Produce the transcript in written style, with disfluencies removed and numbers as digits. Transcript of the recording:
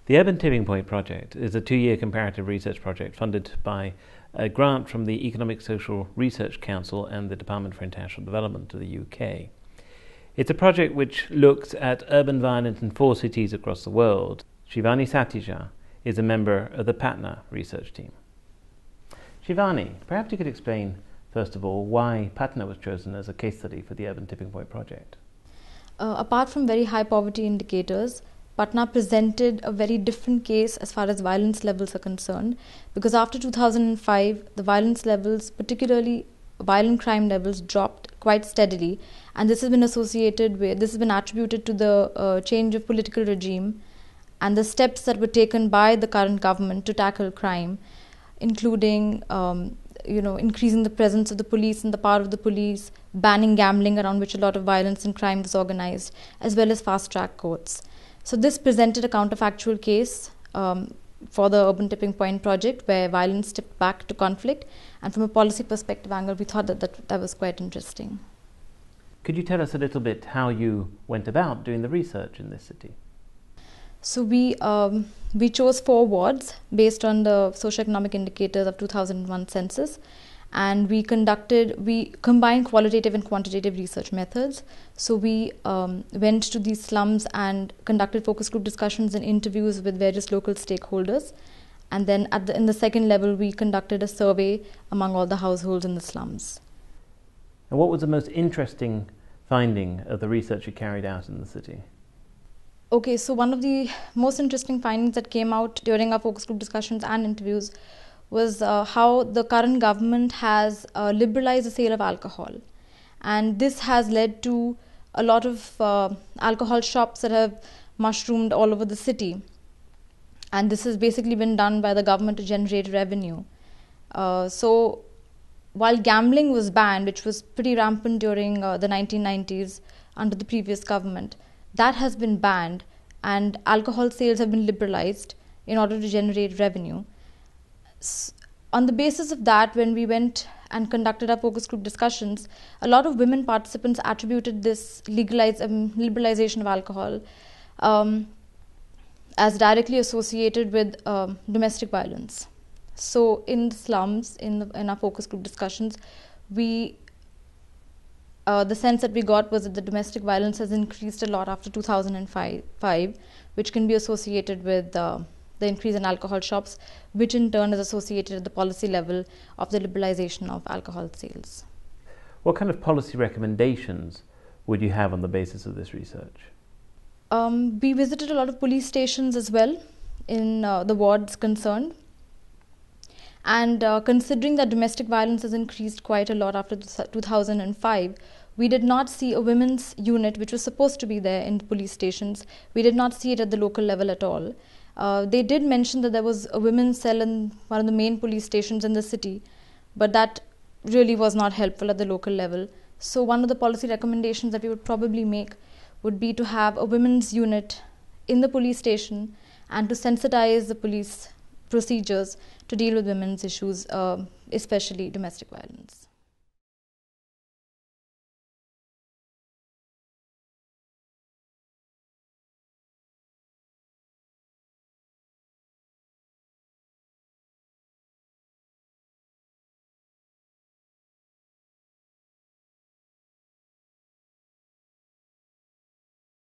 The Urban Tipping Point project is a 2-year comparative research project funded by a grant from the Economic Social Research Council and the Department for International Development of the UK. It's a project which looks at urban violence in 4 cities across the world. Shivani Satija is a member of the Patna research team. Shivani, perhaps you could explain, first of all, why Patna was chosen as a case study for the Urban Tipping Point project. Apart from very high poverty indicators, Patna presented a very different case as far as violence levels are concerned, because after 2005, the violence levels, particularly violent crime levels, dropped quite steadily, and this has been attributed to the change of political regime and the steps that were taken by the current government to tackle crime, including increasing the presence of the police and the power of the police, banning gambling, around which a lot of violence and crime was organized, as well as fast-track courts. So this presented a counterfactual case for the Urban Tipping Point project, where violence tipped back to conflict, and from a policy perspective angle, we thought that was quite interesting. Could you tell us a little bit how you went about doing the research in this city? So we chose 4 wards based on the socioeconomic indicators of 2001 census, and we combined qualitative and quantitative research methods. So we went to these slums and conducted focus group discussions and interviews with various local stakeholders. And then in the second level, we conducted a survey among all the households in the slums. And what was the most interesting finding of the research you carried out in the city? Okay, so one of the most interesting findings that came out during our focus group discussions and interviews was how the current government has liberalized the sale of alcohol. And this has led to a lot of alcohol shops that have mushroomed all over the city. And this has basically been done by the government to generate revenue. So while gambling was banned, which was pretty rampant during the 1990s under the previous government, that has been banned, and alcohol sales have been liberalized in order to generate revenue. On the basis of that, when we went and conducted our focus group discussions, a lot of women participants attributed this liberalization of alcohol as directly associated with domestic violence. So in the slums, in our focus group discussions, the sense that we got was that the domestic violence has increased a lot after 2005, which can be associated with the increase in alcohol shops, which in turn is associated at the policy level of the liberalization of alcohol sales. What kind of policy recommendations would you have on the basis of this research? We visited a lot of police stations as well in the wards concerned. And considering that domestic violence has increased quite a lot after 2005, we did not see a women's unit, which was supposed to be there in the police stations. We did not see it at the local level at all. They did mention that there was a women's cell in one of the main police stations in the city, but that really was not helpful at the local level. So one of the policy recommendations that we would probably make would be to have a women's unit in the police station and to sensitize the police procedures to deal with women's issues, especially domestic violence.